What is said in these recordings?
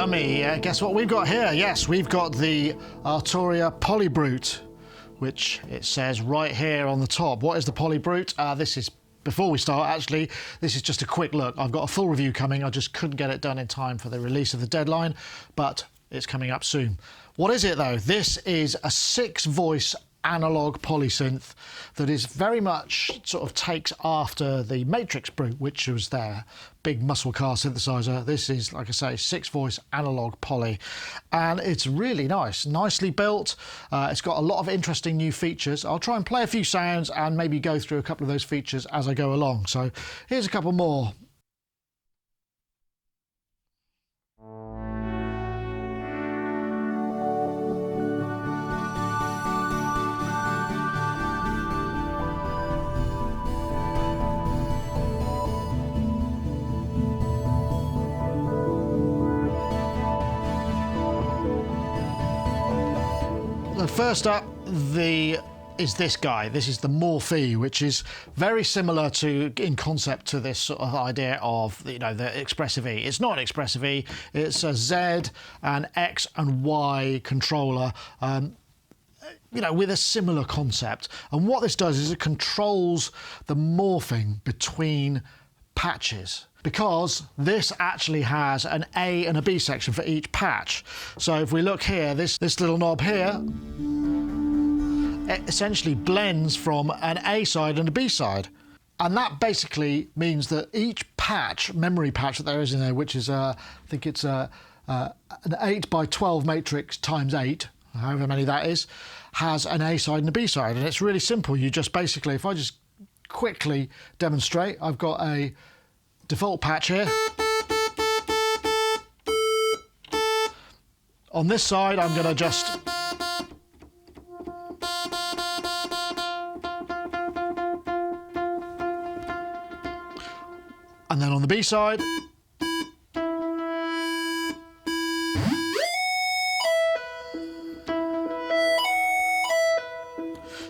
yummy. Guess what we've got here? Yes, we've got the Arturia PolyBrute, which it says right here on the top. What is the PolyBrute? This is, before we start, actually, this is just a quick look. I've got a full review coming. I just couldn't get it done in time for the release of the deadline, but it's coming up soon. What is it, though? This is a 6-voice analog polysynth that is very much sort of takes after the Matrix Brute, which was their big muscle car synthesizer. This is, like I say, 6-voice analog poly, and it's really nice, nicely built. It's got a lot of interesting new features. I'll try and play a few sounds and maybe go through a couple of those features as I go along. So here's a couple more. First up is this guy. This is the Morphe, which is very similar to, in concept, to this sort of idea of, you know, the Expressive E. It's not an Expressive E, it's a Z and X and Y controller, you know, with a similar concept. And what this does is it controls the morphing between patches, because this actually has an A and a B section for each patch. So if we look here, this little knob here, it essentially blends from an A side and a B side. And that basically means that each patch, memory patch that there is in there, which is, I think it's an 8x12 matrix times 8, however many that is, has an A side and a B side. And it's really simple. You just basically, if I just quickly demonstrate, I've got a default patch here. On this side, I'm going to just and then on the B side,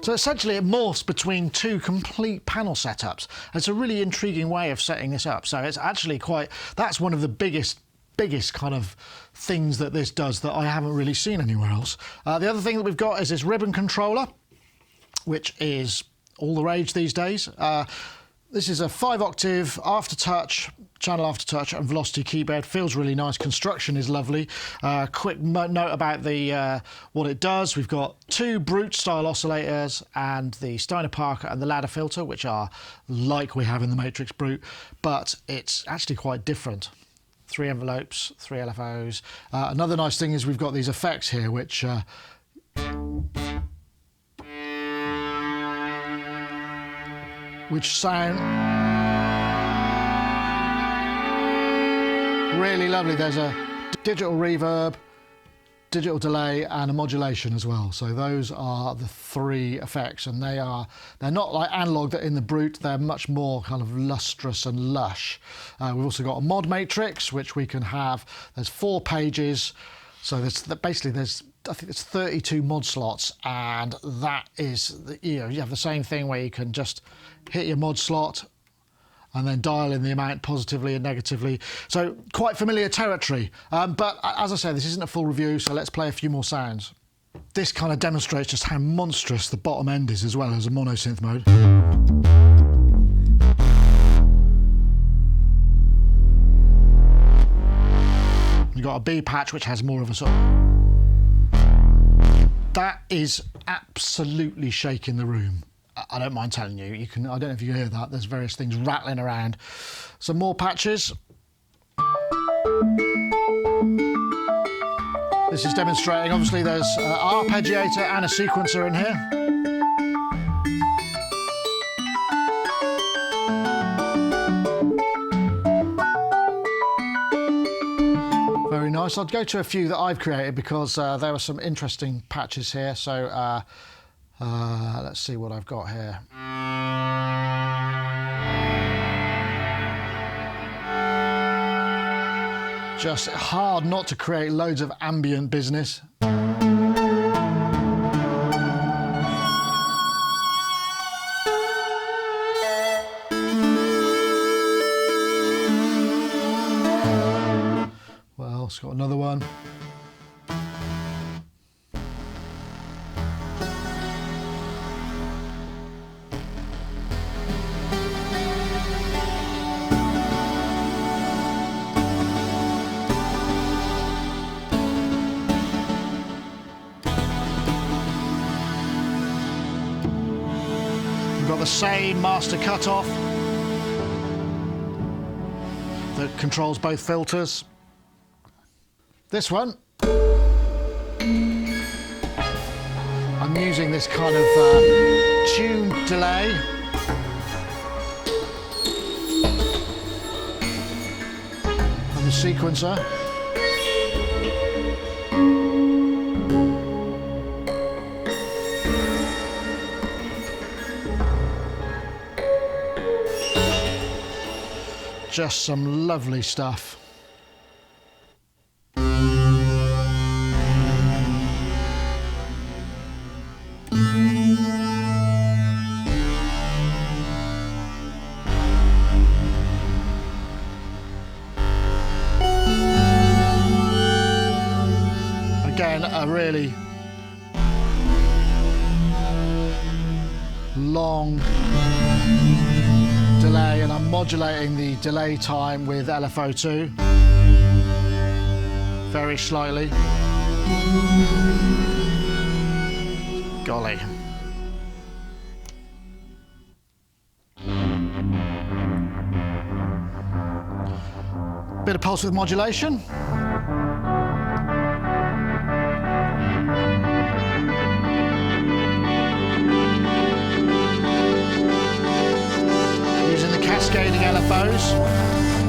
so essentially it morphs between two complete panel setups. It's a really intriguing way of setting this up. So it's actually quite, that's one of the biggest kind of things that this does that I haven't really seen anywhere else. The other thing that we've got is this ribbon controller, which is all the rage these days. This is a 5-octave aftertouch, channel aftertouch and velocity keyboard. Feels really nice. Construction is lovely. Quick note about the what it does. We've got 2 Brute style oscillators and the Steiner Parker and the ladder filter, which are like we have in the Matrix Brute, but it's actually quite different. 3 envelopes, 3 LFOs. Another nice thing is we've got these effects here, which sound really lovely. There's a digital reverb, digital delay and a modulation as well. So those are the 3 effects, and they're not like analog that in the Brute, they're much more kind of lustrous and lush. We've also got a mod matrix, which we can have. There's 4 pages. So basically there's, I think it's 32 mod slots, and that is, you know, you have the same thing where you can just hit your mod slot and then dial in the amount positively and negatively. So quite familiar territory. But as I say, this isn't a full review, so let's play a few more sounds. This kind of demonstrates just how monstrous the bottom end is as well as a monosynth mode. You've got a B patch, which has more of a sort of... That is absolutely shaking the room. I don't mind telling you. I don't know if you hear that. There's various things rattling around. Some more patches. This is demonstrating, obviously there's an arpeggiator and a sequencer in here. Very nice. I'll go to a few that I've created because there were some interesting patches here. So let's see what I've got here. Just hard not to create loads of ambient business. Well, it's got another one. one. We've got the same master cutoff that controls both filters. This one, I'm using this kind of tune delay. And the sequencer. Just some lovely stuff. Again, a really long delay, and I'm modulating the delay time with LFO2 very slightly. Golly. Bit of pulse with modulation. Cascading LFOs,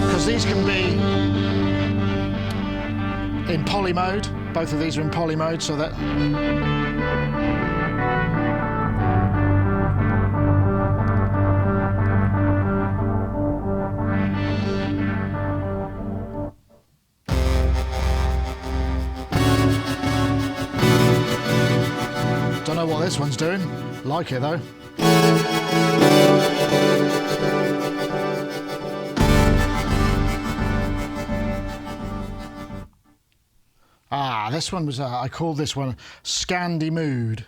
because these can be in poly mode. Both of these are in poly mode, so that don't know what this one's doing. Like it though. Ah, this one was, I called this one Scandi Mood.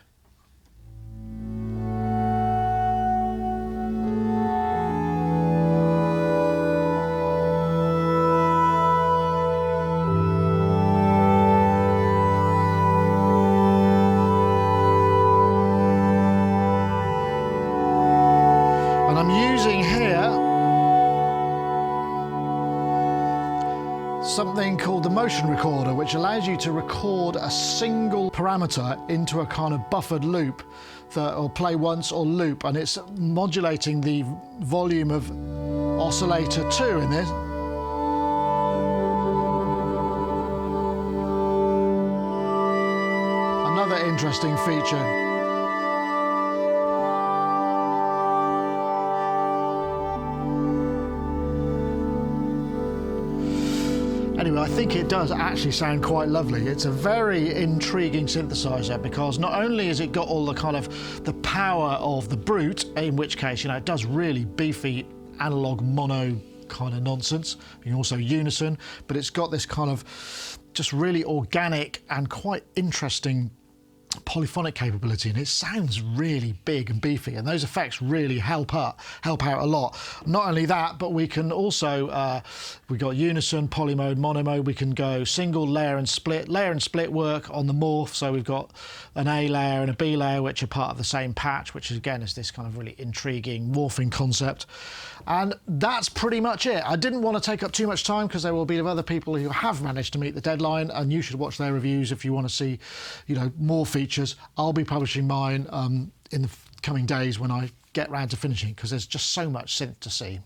And I'm using here something called the motion recorder, which allows you to record a single parameter into a kind of buffered loop that will play once or loop, and it's modulating the volume of oscillator 2 in this. Another interesting feature. Anyway, I think it does actually sound quite lovely. It's a very intriguing synthesizer, because not only has it got all the kind of the power of the Brute, in which case, you know, it does really beefy analog mono kind of nonsense, and also unison, but it's got this kind of just really organic and quite interesting polyphonic capability, and it sounds really big and beefy, and those effects really help out a lot. Not only that, but we can also we got unison, poly mode, mono mode. We can go single, layer and split work on the Morphe. So we've got an A layer and a B layer, which are part of the same patch, which again is this kind of really intriguing morphing concept. And that's pretty much it. I didn't want to take up too much time, because there will be other people who have managed to meet the deadline, and you should watch their reviews if you want to see, you know, more features. I'll be publishing mine in the coming days when I get round to finishing, because there's just so much synth to see.